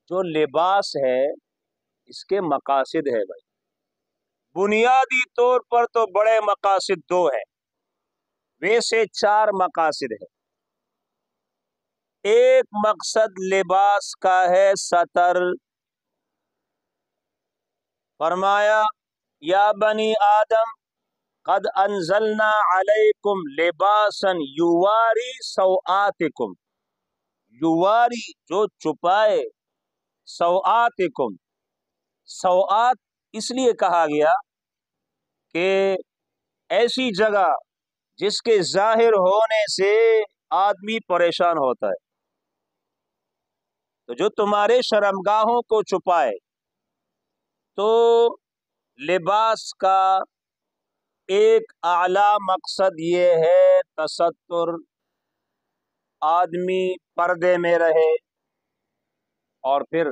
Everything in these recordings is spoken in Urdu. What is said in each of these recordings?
جو لباس ہے اس کے مقاصد ہے بھائی. بنیادی طور پر تو بڑے مقاصد دو ہیں، ویسے 4 مقاصد ہیں. ایک مقصد لباس کا ہے ستر. فرمایا یا بنی آدم قد انزلنا علیکم لباسا یواری سوآتکم. یواری جو چھپائے، سوآتکم. سوآت اس لیے کہا گیا کہ ایسی جگہ جس کے ظاہر ہونے سے آدمی پریشان ہوتا ہے، تو جو تمہارے شرمگاہوں کو چھپائے. تو لباس کا ایک اعلی مقصد یہ ہے تستر، آدمی پردے میں رہے. اور پھر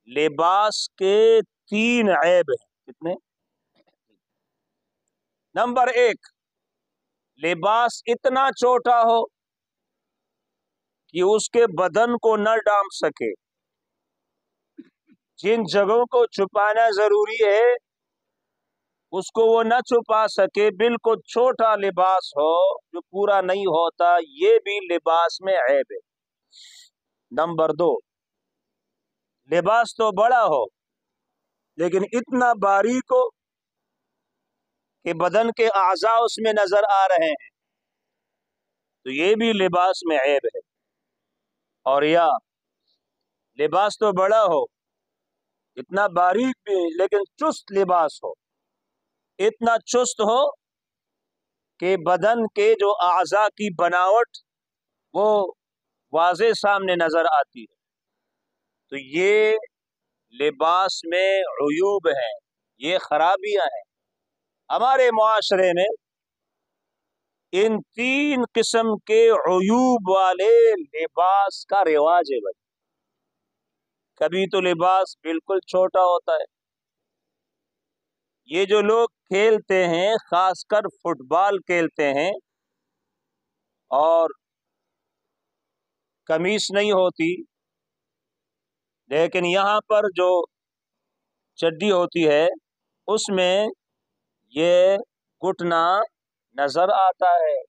لباس کے 3 عیب ہیں. کتنے؟ نمبر 1، لباس اتنا چھوٹا ہو کہ اس کے بدن کو نہ ڈھانپ سکے. جن جگہوں کو چھپانا ضروری ہے اس کو وہ نہ چھپا سکے. بالکل چھوٹا لباس ہو جو پورا نہیں ہوتا، یہ بھی لباس میں عیب ہے. نمبر 2، لباس تو بڑا ہو لیکن اتنا باریک ہو کہ بدن کے اعضاء اس میں نظر آ رہے ہیں، تو یہ بھی لباس میں عیب ہے. اور یا لباس تو بڑا ہو، اتنا باریک بھی لیکن چست لباس ہو، اتنا چست ہو کہ بدن کے جو اعضاء کی بناوٹ وہ واضح سامنے نظر آتی ہے. تو یہ لباس میں عیوب ہیں، یہ خرابیاں ہیں. ہمارے معاشرے میں ان 3 قسم کے عیوب والے لباس کا رواج ہے بھائی. کبھی تو لباس بالکل چھوٹا ہوتا ہے. یہ جو لوگ کھیلتے ہیں، خاص کر فٹ بال کھیلتے ہیں اور قمیص نہیں ہوتی لیکن یہاں پر جو چڈی ہوتی ہے اس میں یہ گھٹنا نظر آتا ہے.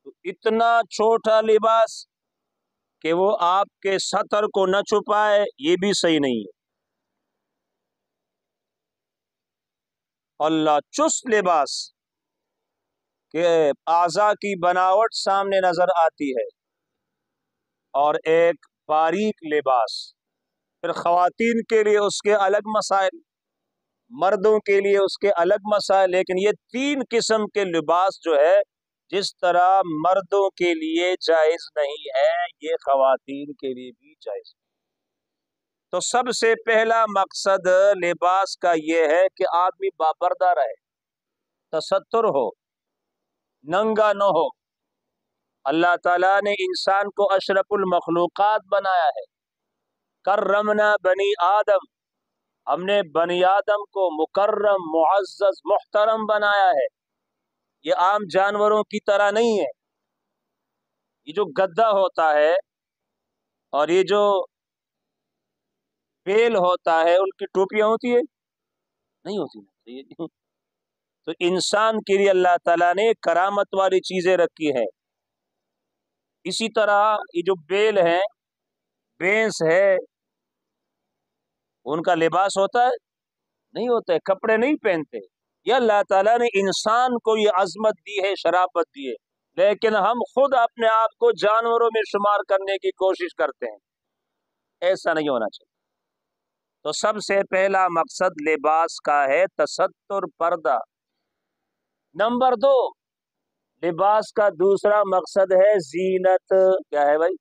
تو اتنا چھوٹا لباس کہ وہ آپ کے سطر کو نہ چھپائے، یہ بھی صحیح نہیں ہے. اللہ چست لباس کہ اعضاء کی بناوٹ سامنے نظر آتی ہے، اور ایک باریک لباس. پھر خواتین کے لیے اس کے الگ مسائل، مردوں کے لیے اس کے الگ مسائل. لیکن یہ 3 قسم کے لباس جو ہے جس طرح مردوں کے لیے جائز نہیں ہے، یہ خواتین کے لیے بھی جائز ہے. تو سب سے پہلا مقصد لباس کا یہ ہے کہ آدمی باپردہ رہے، تستر ہو، ننگا نہ ہو. اللہ تعالیٰ نے انسان کو اشرف المخلوقات بنایا ہے. کرمنا بنی آدم، ہم نے بنی آدم کو مکرم، معزز، محترم بنایا ہے. یہ عام جانوروں کی طرح نہیں ہے. یہ جو گدھا ہوتا ہے اور یہ جو بیل ہوتا ہے ان کی ٹوپیاں ہوتی ہے؟ نہیں ہوتی. تو انسان کے لیے اللہ تعالیٰ نے کرامت والی چیزیں رکھی ہیں. اسی طرح یہ جو بیل ہیں، بھینس ہے، ان کا لباس ہوتا ہے؟ نہیں ہوتا ہے، کپڑے نہیں پہنتے. یہ اللہ تعالیٰ نے انسان کو یہ عظمت دی ہے، شرافت دی ہے، لیکن ہم خود اپنے آپ کو جانوروں میں شمار کرنے کی کوشش کرتے ہیں. ایسا نہیں ہونا چاہیے. تو سب سے پہلا مقصد لباس کا ہے تستر، پردہ. نمبر 2، لباس کا دوسرا مقصد ہے زینت. کیا ہے بھائی؟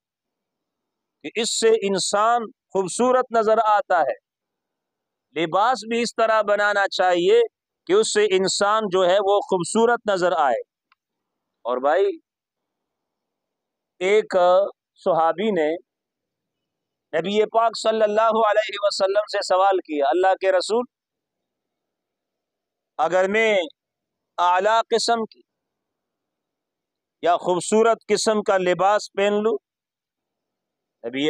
کہ اس سے انسان خوبصورت نظر آتا ہے. لباس بھی اس طرح بنانا چاہیے کہ اس سے انسان جو ہے وہ خوبصورت نظر آئے. اور بھائی ایک صحابی نے نبی پاک صلی اللہ علیہ وسلم سے سوال کیا، اللہ کے رسول، اگر میں اعلیٰ قسم کی یا خوبصورت قسم کا لباس پہن لوں نبی